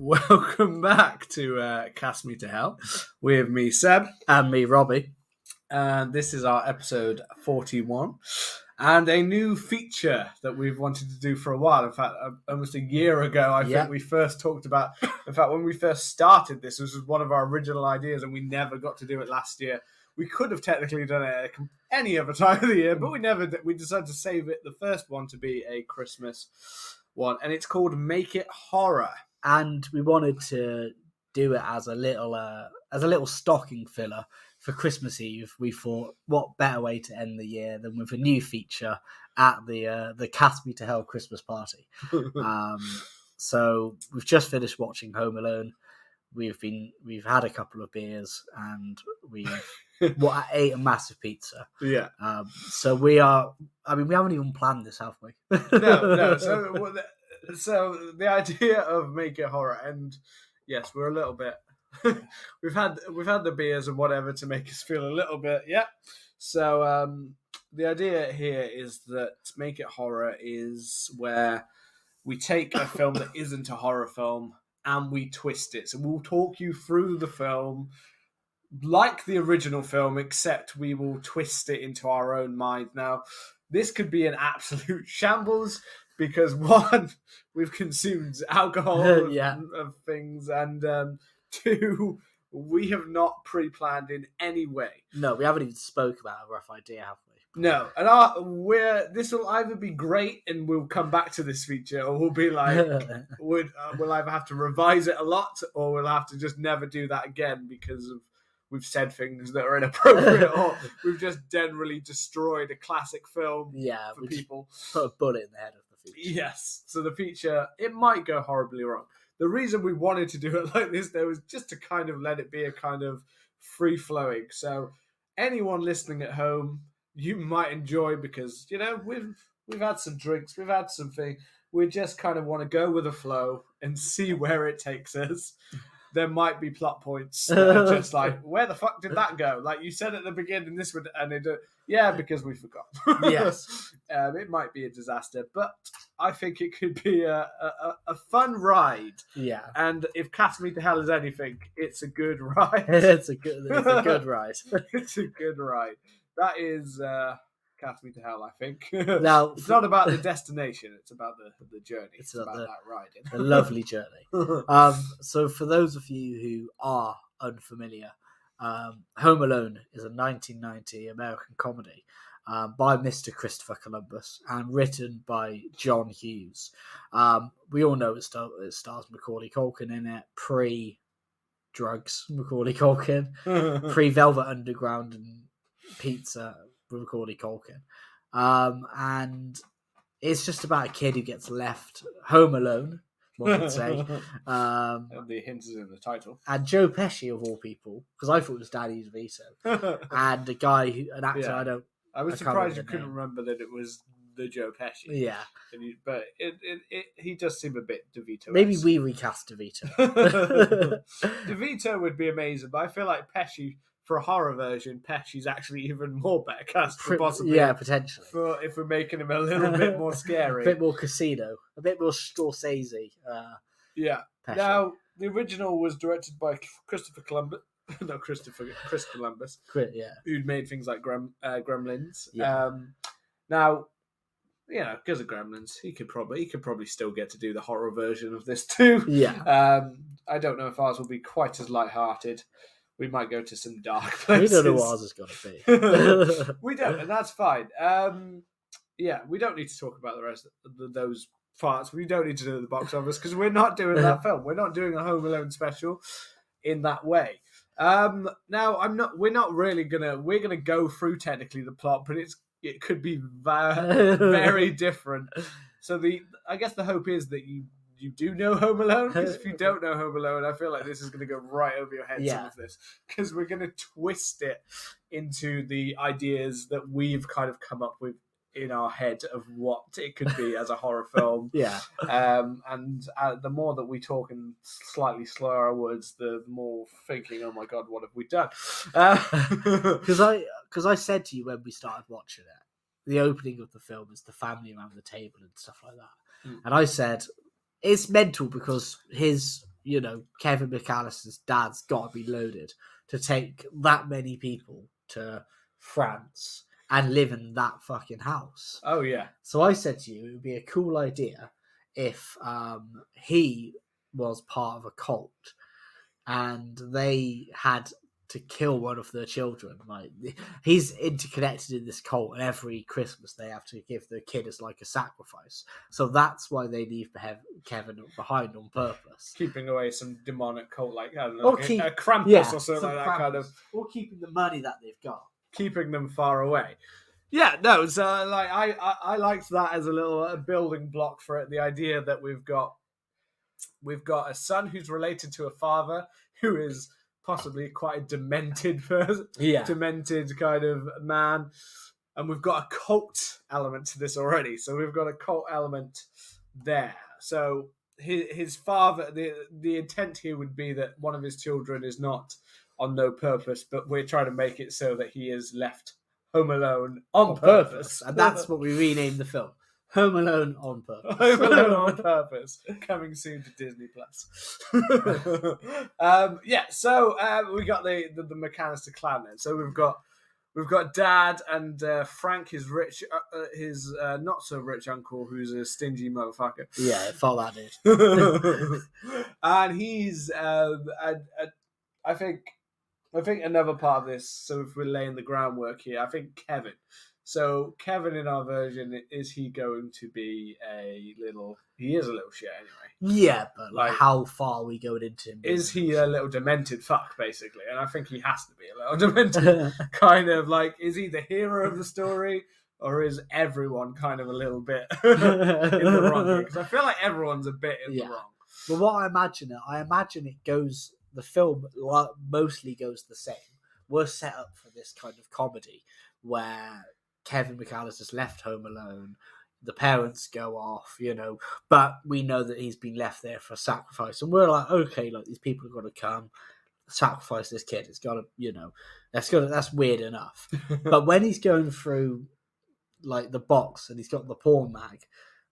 Welcome back to Cast Me to Hell with me, Seb. And me, Robbie. And this is our episode 41. And a new feature that we've wanted to do for a while. In fact, almost a year ago, I think we first talked about. In fact, when we first started this was one of our original ideas, and we never got to do it last year. We could have technically done it any other time of the year, but we never did. We decided to save it, the first one, to be a Christmas one. And it's called Make It Horror. And we wanted to do it as a little stocking filler for Christmas Eve. We thought, what better way to end the year than with a new feature at the Cast Me to Hell Christmas party. So we've just finished watching Home Alone. We've had a couple of beers and we've ate a massive pizza. Yeah. So we haven't even planned this, have we? No. So the idea of Make It Horror, and yes, we're a little bit. we've had the beers and whatever to make us feel a little bit. Yeah. So the idea here is that Make It Horror is where we take a film that isn't a horror film and we twist it. So we'll talk you through the film like the original film, except we will twist it into our own mind. Now, this could be an absolute shambles because, one, we've consumed alcohol of things, and two, we have not pre-planned in any way. No, we haven't even spoke about a rough idea, have we? No, and this will either be great and we'll come back to this feature, or we'll be like, we'll either have to revise it a lot, or we'll have to just never do that again because we've said things that are inappropriate, or we've just generally destroyed a classic film for people. Put a bullet in the head of the feature. Yes, so the feature, it might go horribly wrong. The reason we wanted to do it like this, though, is just to kind of let it be a kind of free-flowing. So anyone listening at home, you might enjoy, because, we've had some drinks, we've had something. We just kind of want to go with the flow and see where it takes us. There might be plot points that are just like, where the fuck did that go? Like you said at the beginning, because we forgot. Yes. It might be a disaster, but I think it could be a fun ride. Yeah. And if Cast Me to Hell is anything, it's a good ride. It's a good ride. It's a good ride. That is Cast Me to Hell, I think. Now, it's not about the destination, it's about the journey. It's about that riding. The lovely journey. So for those of you who are unfamiliar, Home Alone is a 1990 American comedy by Mr. Christopher Columbus and written by John Hughes. We all know it stars Macaulay Culkin in it, pre-drugs Macaulay Culkin, pre-Velvet Underground and Pizza with Macaulay Culkin. And it's just about a kid who gets left home alone, one would say. And the hint is in the title. And Joe Pesci, of all people, because I thought it was Danny DeVito. And a guy, an actor, I was surprised you couldn't remember that it was the Joe Pesci. Yeah. But he does seem a bit DeVito. Maybe we recast DeVito. DeVito would be amazing, but I feel like Pesci, for a horror version, Pesci's actually even more better cast, possibly. Yeah, potentially. If we're making him a little bit more scary. A bit more Casino. A bit more Scorsese. Yeah. Pesci. Now, the original was directed by Christopher Columbus. Not Chris Columbus. Yeah. Who'd made things like Gremlins. Yeah. Now, because of Gremlins, he could probably still get to do the horror version of this too. Yeah. I don't know if ours will be quite as lighthearted. We might go to some dark places. We don't know what ours is going to be. We don't, and that's fine. We don't need to talk about the rest of those parts. We don't need to do the box office because we're not doing that film. We're not doing a Home Alone special in that way. Now, we're not really we're gonna go through technically the plot, but it could be very different. So I guess the hope is that you do know Home Alone, because if you don't know Home Alone, I feel like this is going to go right over your head, some of this, because we're going to twist it into the ideas that we've kind of come up with in our head of what it could be as a horror film. Yeah. And the more that we talk in slightly slower words, the more thinking, oh my God, what have we done? Because I said to you when we started watching it, the opening of the film is the family around the table and stuff like that. And I said, it's mental because his Kevin McAllister's dad's got to be loaded to take that many people to France and live in that fucking house. Oh yeah. So I said to you, it would be a cool idea if he was part of a cult and they had to kill one of their children. Like, he's interconnected in this cult, and every Christmas they have to give their kid as like a sacrifice. So that's why they leave Kevin behind on purpose, keeping away some demonic cult, like I don't know, Or like keep- a Krampus yeah, or something some like that, kind of Krampus, or keeping the money that they've got. keeping them far away. Yeah, no, so like I liked that as a little building block for it. The idea that we've got a son who's related to a father who is possibly quite a demented person, demented kind of man, and we've got a cult element to this already. So we've got a cult element there. So his father, the intent here would be that one of his children is not on no purpose, but we're trying to make it so that he is left home alone on purpose. And that's what we renamed the film. Home Alone on Purpose. Home Alone on Purpose, coming soon to Disney Plus. So we got the McAllister clan then. So we've got Dad and Frank, his rich, his not so rich uncle, who's a stingy motherfucker. Yeah, follow that dude. And he's, I think another part of this. So if we're laying the groundwork here, I think Kevin. So Kevin in our version, is he going to be he is a little shit anyway. Yeah, but like how far are we going into him? Is he a little demented fuck, basically? And I think he has to be a little demented. Kind of like, is he the hero of the story? Or is everyone kind of a little bit in the wrong here? Because I feel like everyone's a bit in the wrong. But what I imagine it goes, the film mostly goes the same. We're set up for this kind of comedy where Kevin McAllister's left home alone. The parents go off, but we know that he's been left there for a sacrifice. And we're like, okay, like these people have got to come sacrifice this kid. It's got to, that's weird enough. But when he's going through like the box and he's got the porn mag,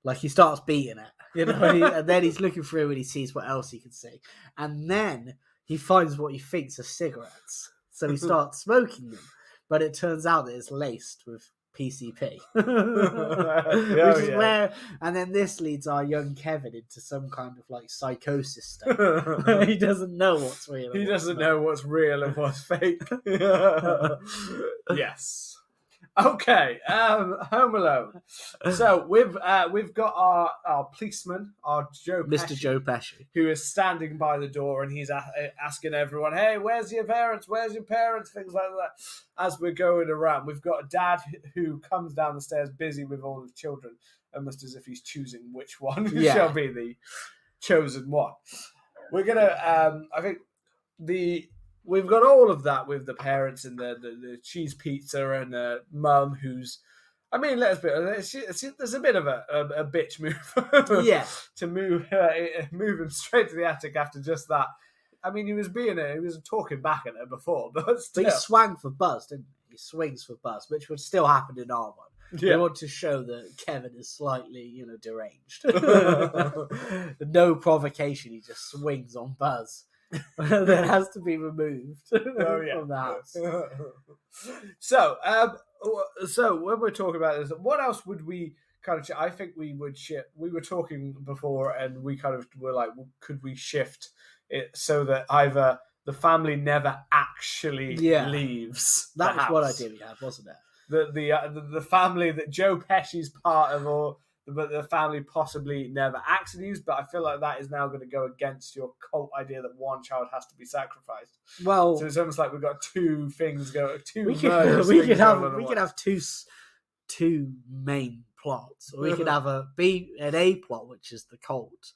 like he starts beating it, and then he's looking through and he sees what else he can see. And then he finds what he thinks are cigarettes. So he starts smoking them. But it turns out that it's laced with PCP. Which is where, and then this leads our young Kevin into some kind of like psychosis state where he doesn't know what's real. He doesn't know what's real and what's fake. Yes. Okay, Home Alone. So we've got our policeman, our Mr. Joe Pesci, who is standing by the door and he's asking everyone, "Hey, where's your parents? Where's your parents?" Things like that. As we're going around, we've got a dad who comes down the stairs, busy with all his children, almost as if he's choosing which one shall be the chosen one. We're gonna, I think we've got all of that with the parents and the cheese pizza and mum who's, I mean, there's a bit of a bitch move. To move him straight to the attic after just that. I mean, he was talking back at her before, but still. But he swung for Buzz, didn't he? He swings for Buzz, which would still happen in our one. Yeah. We want to show that Kevin is slightly, deranged. No provocation, he just swings on Buzz. That has to be removed from the house. So when we're talking about this, what else would we kind of? I think we would shift. We were talking before, and we kind of were like, could we shift it so that either the family never actually leaves? That was what idea we had, wasn't it? The family that Joe Pesci's part of, but the family possibly never actually used. But I feel like that is now going to go against your cult idea that one child has to be sacrificed. Well, so it's almost like we've got two things going. We could have two main plots, or we could have an A plot, which is the cult,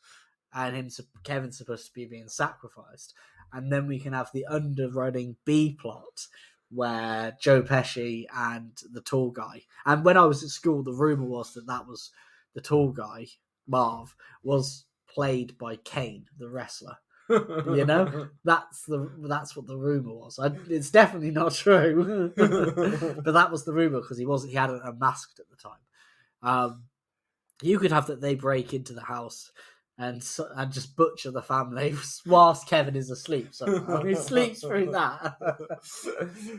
and Kevin's supposed to be being sacrificed, and then we can have the underrunning B plot, where Joe Pesci and the tall guy. And when I was at school, the rumor was that was the tall guy, Marv, was played by Kane, the wrestler. That's what the rumor was. It's definitely not true, but that was the rumor because he hadn't unmasked at the time. You could have that they break into the house and just butcher the family whilst Kevin is asleep. So he sleeps through that.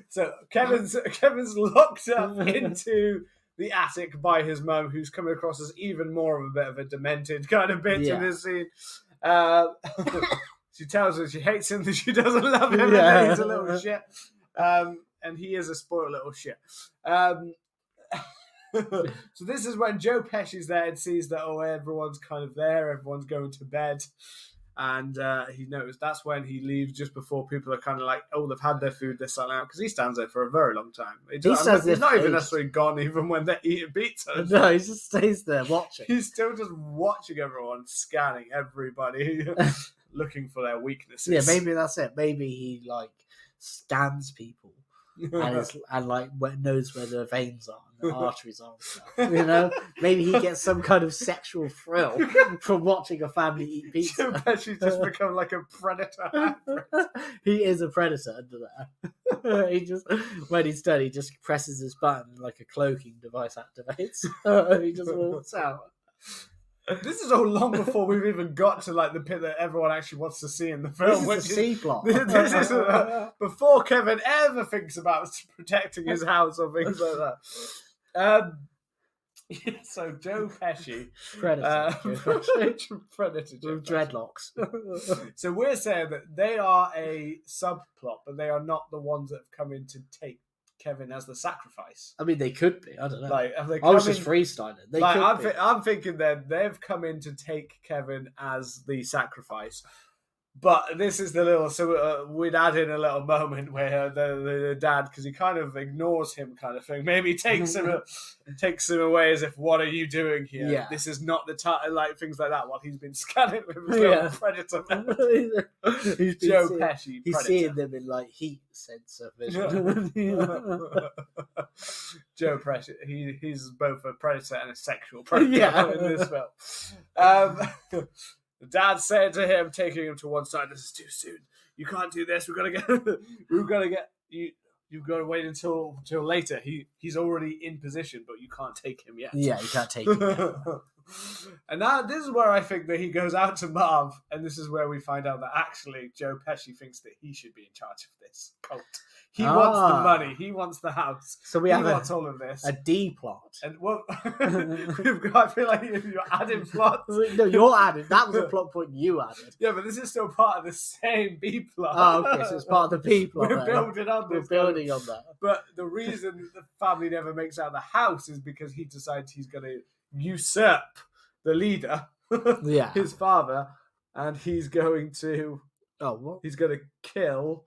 So Kevin's locked up into the attic by his mum, who's coming across as even more of a bit of a demented kind of bitch in this scene. She tells her she hates him, that she doesn't love him, and that he's a little shit. And he is a spoiled little shit. So this is when Joe Pesci's there and sees that everyone's kind of there, everyone's going to bed, and he knows that's when he leaves just before people are kind of like, they've had their food, they're selling out, because he stands there for a very long time. He's not even necessarily gone even when they're eating pizza. No, he just stays there watching. He's still just watching everyone, scanning everybody, looking for their weaknesses. Yeah, maybe that's it. Maybe he scans people. And knows where the veins are and the arteries are and stuff. You know, maybe he gets some kind of sexual thrill from watching a family eat pizza. Joe Pesci's just become like a predator. He is a predator under there. He just, when he's done, he just presses his button like a cloaking device activates. He just walks out. This is all long before we've even got to the bit that everyone actually wants to see in the film. This is the C plot. This is before Kevin ever thinks about protecting his house or things like that. So Joe Pesci, Predator, Predator with dreadlocks. So we're saying that they are a subplot, but they are not the ones that have come in to take Kevin as the sacrifice. I mean, they could be. I don't know. I was just freestyling. I'm thinking that they've come in to take Kevin as the sacrifice. But this is the little... So we'd add in a little moment where the dad, because he kind of ignores him kind of thing, maybe takes him away as if, what are you doing here? Yeah. This is not the time, things like that, while he's been scanning with his little predator. He's Joe Pesci, he's predator. seeing them in heat sensor vision. Joe Pesci, he's both a predator and a sexual predator in this film. The dad said to him, taking him to one side, "This is too soon. You can't do this. We've got to get you. You've got to wait until later. He's already in position, but you can't take him yet." Yeah, you can't take him yet. And now this is where I think that he goes out to Marv, and this is where we find out that actually Joe Pesci thinks that he should be in charge of this cult. He wants the money. He wants the house. So he wants all of this. A D plot. And I feel like you're adding plots. No, you're adding. That was a plot point you added. Yeah, but this is still part of the same B plot. Oh, okay, so it's part of the B plot. We're building on that. But the reason that the family never makes out the house is because he decides he's going to usurp the leader, his father, and he's going to... Oh, what? He's going to kill...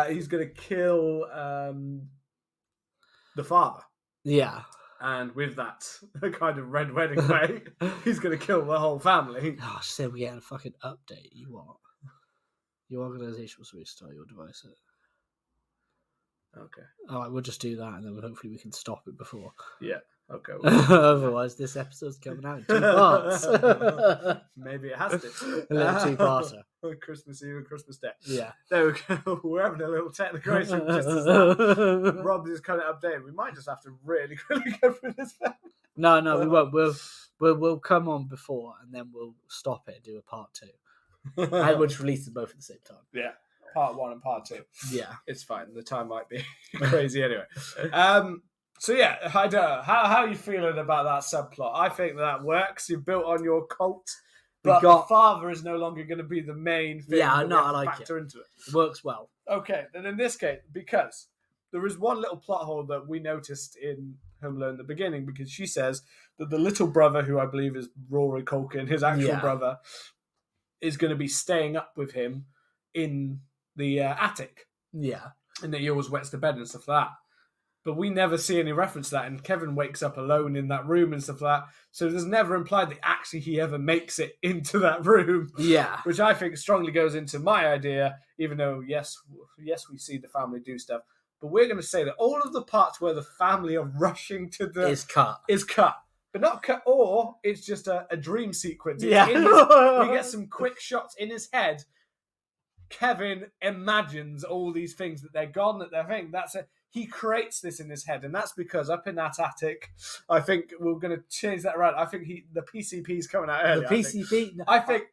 he's going to kill the father. Yeah. And with that kind of red wedding way, he's going to kill the whole family. Oh, so we get a fucking update. You want? Your organisation was restart your device. Okay. All right, we'll just do that, and then hopefully we can stop it before. Yeah. Okay. Otherwise, this episode's coming out in 2 parts. Maybe it has to. A little 2-parter. Christmas Eve and Christmas Day. Yeah. There we go. We're having a little technical issue. Rob is kind of updated. We might just have to really quickly go through this film. No, we won't. We'll come on before, and then we'll stop it and do a part 2. And we'll just release them both at the same time. Yeah. Part 1 and part 2. Yeah. It's fine. The time might be crazy anyway. So yeah, I don't know. How are you feeling about that subplot? I think that works. You've built on your cult, but the father is no longer going to be the main thing. Yeah, no, I like factor into it. It works well. Okay, then in this case, because there is one little plot hole that we noticed in Home Alone in the beginning, because she says that the little brother, who I believe is Rory Culkin, his actual brother, is going to be staying up with him in the attic. Yeah. And that he always wets the bed and stuff like that. But we never see any reference to that, and Kevin wakes up alone in that room and stuff like that. So there's never implied that actually he ever makes it into that room. Yeah. Which I think strongly goes into my idea, even though, yes, we see the family do stuff. But we're going to say that all of the parts where the family are rushing to the... Is cut. But not cut, or it's just a dream sequence. We get some quick shots in his head. Kevin imagines all these things, that they're gone, that they're thing. That's it. he creates this in his head, and that's because up in that attic, I think we're going to change that around. I think the PCP is coming out early. The PCP. I think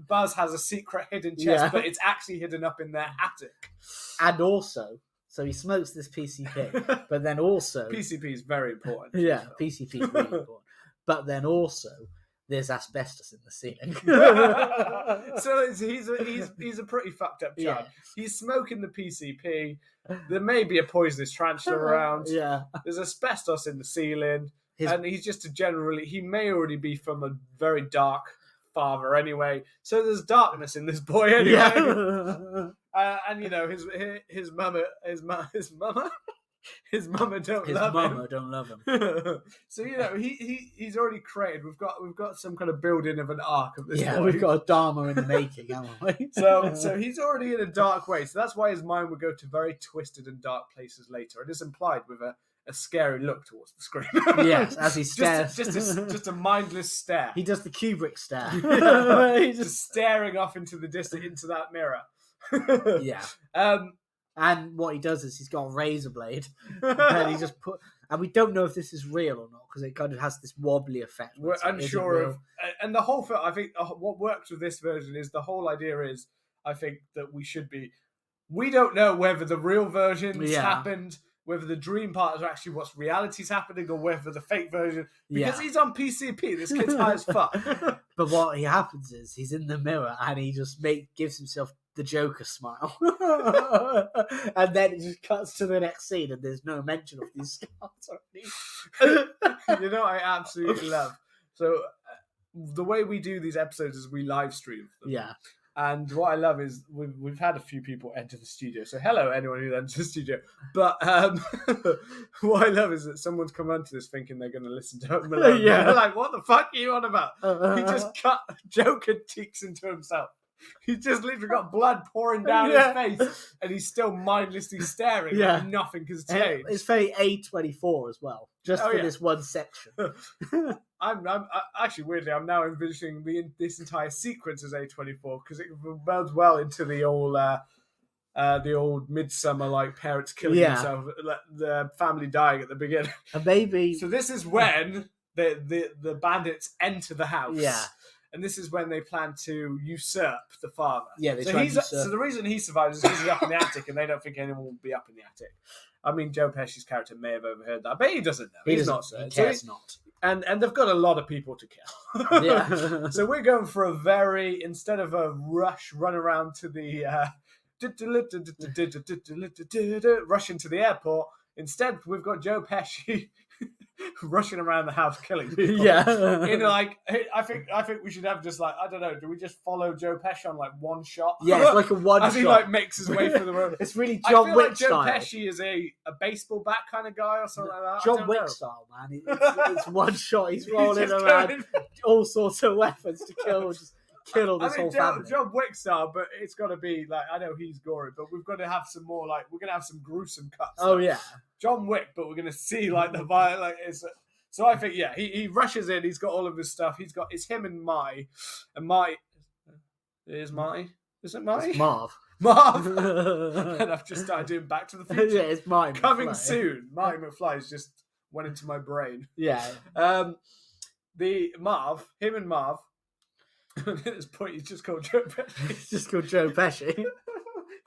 Buzz has a secret hidden chest, Yeah. but it's actually hidden up in their attic. And also, so he smokes this PCP, but then also PCP is very important. Yeah, PCP is really important. But then also, there's asbestos in the ceiling. So he's a pretty fucked up child. Yeah. He's smoking the PCP. There may be a poisonous tarantula around. Yeah. There's asbestos in the ceiling. His- And he's just he may already be from a very dark father anyway. So there's darkness in this boy anyway. Yeah. And you know, his mama don't His love mama him. don't love him. So you know, he's already created. We've got some kind of building of an arc of this Yeah, boy. we've got a Dharma in the making, haven't we? So he's already in a dark way. So that's why his mind would go to very twisted and dark places later. It is implied with a scary look towards the screen. Yes, as he stares. just a mindless stare. He does the Kubrick stare. He's just staring off into the distance, into that mirror. Yeah. Um, And what he does is he's got a razor blade, and he just and we don't know if this is real or not because it kind of has this wobbly effect. We're So is it unsure real? of, and the whole film. I think what works with this version is the whole idea is I think that we don't know whether the real versions happened, whether the dream part is actually what's reality's happening, or whether the fake version because he's on PCP. This kid's high as fuck. But what happens is he's in the mirror and he just gives himself the Joker smile, and then it just cuts to the next scene, and there's no mention of these scars. You know, I absolutely love. So the way we do these episodes is we live stream them. Yeah. And what I love is we've had a few people enter the studio. So hello, anyone who enters the studio. But what I love is that someone's come onto this thinking they're going to listen to Home Alone. Yeah. They're like, what the fuck are you on about? He just cut Joker cheeks into himself. He just literally got blood pouring down his face, and he's still mindlessly staring. Yeah. Like nothing has changed. It's very A24 as well, just for this one section. I'm actually weirdly, I'm now envisioning this entire sequence as A24 because it melds well into the old Midsummer like parents killing themselves, the family dying at the beginning. And maybe So this is when the bandits enter the house. Yeah. And this is when they plan to usurp the father. Yeah, they so try to usurp. so the reason he survives is because he's up in the attic, and they don't think anyone will be up in the attic. I mean, Joe Pesci's character may have overheard that, but he doesn't know. He's not certain. He cares not. And they've got a lot of people to kill. Yeah. So we're going for instead of a run around to the rush into the airport. Instead, we've got Joe Pesci rushing around the house killing people. Yeah. In like, I think we should have just like, I don't know, do we just follow Joe Pesci on like one shot? Yeah, it's like a one as shot. he like makes his way through the road. It's really I John feel Wick like Joe style. Pesci is a baseball bat kind of guy or something like that. I John don't Wick know. style, man. It's one shot. He's He's rolling just around going- all sorts of weapons to kill this whole family. John Wick style, but it's got to be like, I know he's gory, but we've got to have some more like, we're going to have some gruesome cuts. Oh yeah. John Wick, but we're going to see like the violence. Like, so I think, yeah, he rushes in. He's got all of his stuff. It's him and Marty. And Marty, is Marty? Is it Marty? It's Marv. Marv. And I've just started doing Back to the Future. Yeah, it's Marty Coming McFly. soon. Marty McFly's just went into my brain. Yeah. Him and Marv. At this point, he's just called Joe Pesci. It's just called Joe Pesci.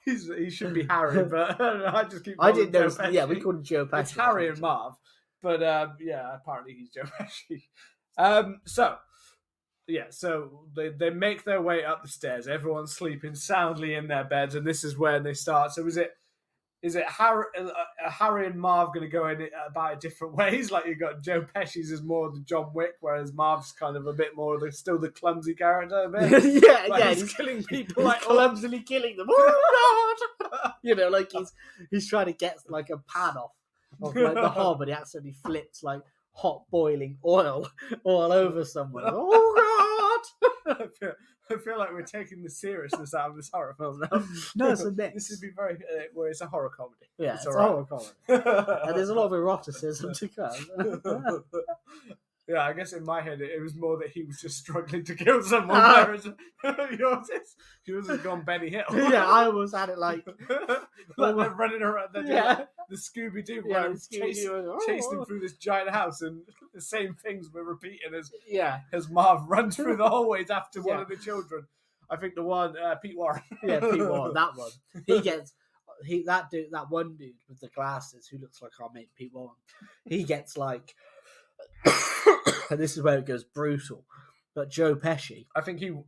He should be Harry, but I just keep. I calling didn't him know. Joe Pesci. Yeah, we called him Joe Pesci. It's Harry and Marv, but yeah, apparently he's Joe Pesci. So they make their way up the stairs. Everyone's sleeping soundly in their beds, and this is where they start. So is it Harry and Marv going to go in about it different ways? Like you've got Joe Pesci's is more the John Wick, whereas Marv's kind of a bit more still the clumsy character. A bit. Yeah, Like yeah. he's killing people He's like clumsily killing them. Oh God! You know, like he's trying to get like a pan off of like the hob, and he accidentally flips like hot boiling oil all over someone. Oh God! I feel like we're taking the seriousness out of this horror film now. No, it's a mix. This would be very well, it's a horror comedy. Yeah, it's a all right. horror comedy. And there's a lot of eroticism to come. Yeah, I guess in my head it was more that he was just struggling to kill someone. Whereas yours has gone Benny Hill. Yeah, I almost had it like like they're running around. They're doing like the Scooby Doo, Yeah, running, chasing him through this giant house, and the same things we're repeating as Marv runs through the hallways after one of the children. I think the one Pete Warren. Yeah, Pete Warren, that one. That one dude with the glasses who looks like our mate Pete Warren. He gets like, and this is where it goes brutal. But Joe Pesci, I think he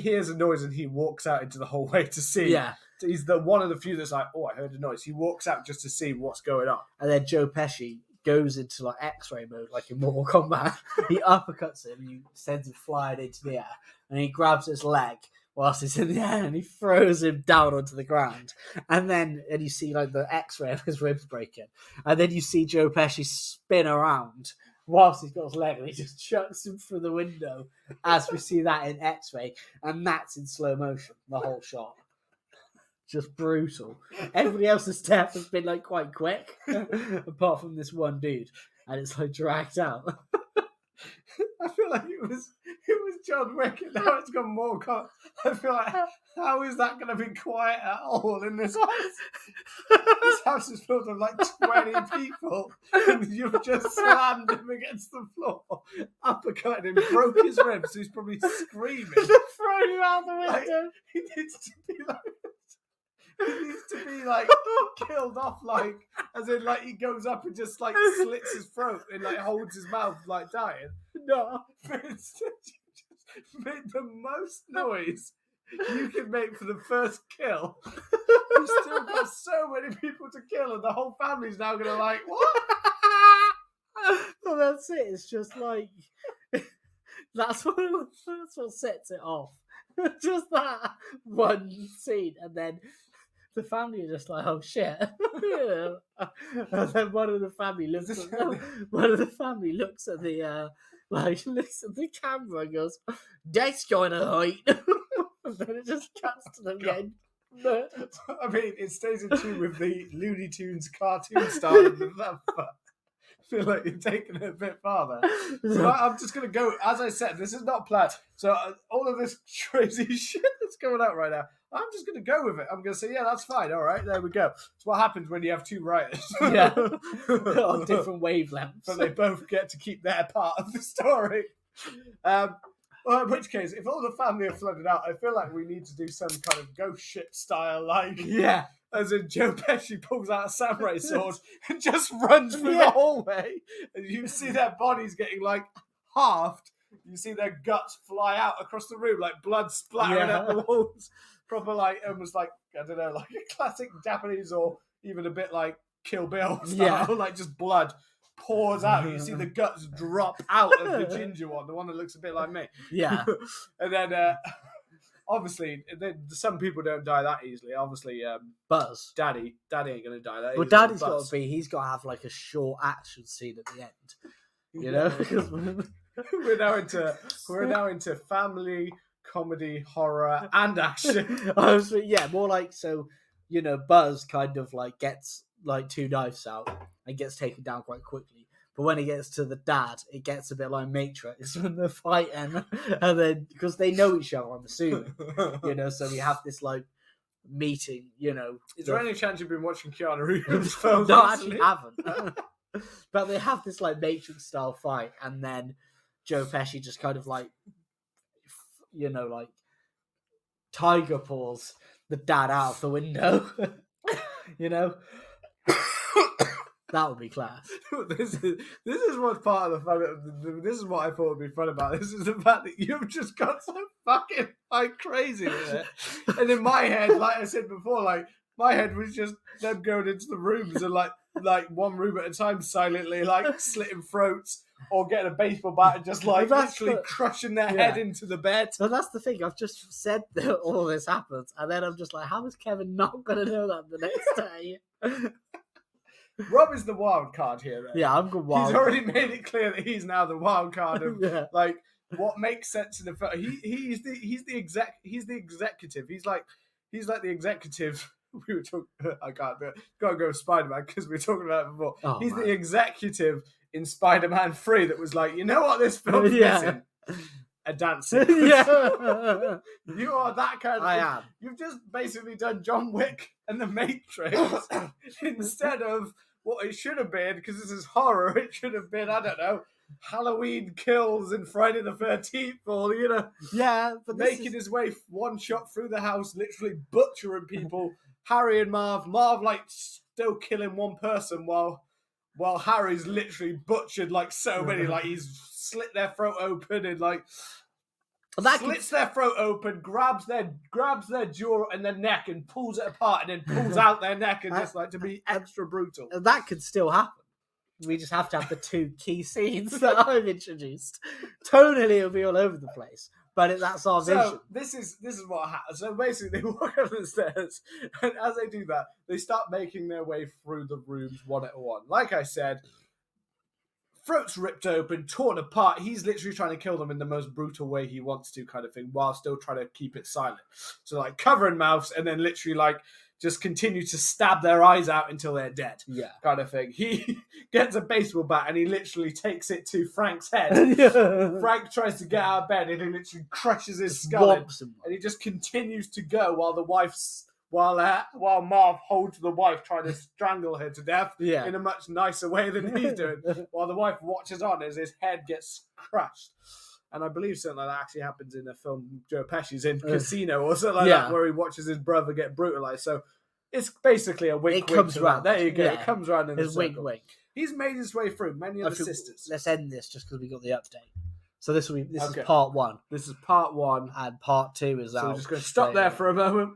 hears a noise and he walks out into the hallway to see. Yeah, he's the one of the few that's like, oh, I heard a noise. He walks out just to see what's going on. And then Joe Pesci goes into like X-ray mode, like in Mortal Kombat. He uppercuts him, he sends him flying into the air, and he grabs his leg whilst he's in the air, and he throws him down onto the ground. And you see like the X-ray of his ribs breaking, and then you see Joe Pesci spin around whilst he's got his leg, and he just chucks him through the window, as we see that in X-ray, and that's in slow motion, the whole shot. Just brutal. Everybody else's death has been like quite quick, apart from this one dude, and it's like dragged out. I feel like it was John Wick, and now it's gone more. I feel like, how is that going to be quiet at all in this house? This house is filled with like 20 people, and you've just slammed him against the floor, uppercutted him, broke his ribs, so he's probably screaming. Throw him out the window. Like, he needs to be like killed off, like as in like he goes up and just like slits his throat and like holds his mouth like dying. No, but instead you just made the most noise you can make for the first kill. You've still got so many people to kill, and the whole family's now gonna like, what? Well, that's it. It's just like that's what sets it off. Just that one scene, and then the family are just like, "Oh shit!" And then one of the family looks at the camera and goes, "That's kind of height." And then it just cuts to them again. I mean, it stays in tune with the Looney Tunes cartoon style of that. I feel like you're taking it a bit farther. So I'm just going to go, as I said, this is not planned. So all of this crazy shit that's going out right now, I'm just going to go with it. I'm going to say, yeah, that's fine. All right, there we go. It's what happens when you have two writers. Yeah, on different wavelengths. But they both get to keep their part of the story. Well, in which case, if all the family are flooded out, I feel like we need to do some kind of ghost ship style, like... Yeah. As in Joe Pesci pulls out a samurai sword and just runs through the hallway, and you see their bodies getting like halved. You see their guts fly out across the room, like blood splattering at the walls. Proper, like almost like, I don't know, like a classic Japanese or even a bit like Kill Bill style, like just blood pours out. You see the guts drop out of the ginger one, the one that looks a bit like me. Yeah, and then. Obviously, some people don't die that easily. Obviously, Buzz, Daddy ain't gonna die that easily. Well, Daddy's got to be. He's got to have like a short action scene at the end. You know, because we're now into family, comedy, horror, and action. More like so. You know, Buzz kind of like gets like two knives out and gets taken down quite quickly. But when it gets to the dad, it gets a bit like Matrix when they're fighting, and then because they know each other, I'm assuming, you know. So we have this like meeting, you know. Is there any chance you've been watching Keanu Reeves films? No, I actually haven't. But they have this like Matrix style fight, and then Joe Pesci just kind of like, you know, like tiger paws the dad out of the window, you know. That would be class. This is what's part of the fun. This is what I thought would be fun about this, is the fact that you've just got so fucking like crazy with it. And in my head, like I said before, like my head was just them going into the rooms and like one room at a time, silently like slitting throats or getting a baseball bat and just like literally crushing their head into the bed. So that's the thing. I've just said that all this happens, and then I'm just like, how is Kevin not going to know that the next day? Rob is the wild card here, though. Yeah, I'm good wild. He's already made it clear that he's now the wild card of like what makes sense in the film. He's the executive. He's like the executive. We were talking. I can't do it. Gotta go with Spider-Man because we were talking about it before. He's the executive in Spider-Man 3 that was like, you know what this film is missing? A dance sequence. Yeah. You are that kind of... I am. You've just basically done John Wick and The Matrix instead of what it should have been, because this is horror, it should have been, I don't know, Halloween Kills and Friday the 13th, or, you know, Yeah, but making his way one shot through the house, literally butchering people. Harry and Marv, like still killing one person while Harry's literally butchered like so many, like he's slit their throat open and like slits their throat open, grabs their jaw and their neck and pulls it apart and then pulls out their neck and just like to be extra brutal. That could still happen. We just have to have the two key scenes that I've introduced. Tonally, it'll be all over the place, but that's our vision. So this is what happens. So basically, they walk up the stairs, and as they do that, they start making their way through the rooms one at one. Like I said, throats ripped open, torn apart. He's literally trying to kill them in the most brutal way he wants to, kind of thing, while still trying to keep it silent. So like covering mouths, and then literally like just continue to stab their eyes out until they're dead. Yeah. Kind of thing. He gets a baseball bat and he literally takes it to Frank's head. Frank tries to get out of bed and he literally crushes his skull in, and he just continues to go while Marv holds the wife, trying to strangle her to death in a much nicer way than he's doing, while the wife watches on as his head gets crushed. And I believe something like that actually happens in a film Joe Pesci's in Casino or something like that, where he watches his brother get brutalized. So it's basically a wink. It comes round. There you go. Yeah. It comes round in a circle. Wink. He's made his way through many of the sisters. Let's end this just because we got the update. So this is part 1. This is part 1, and part 2 is out. So we're just going to stop there for a moment.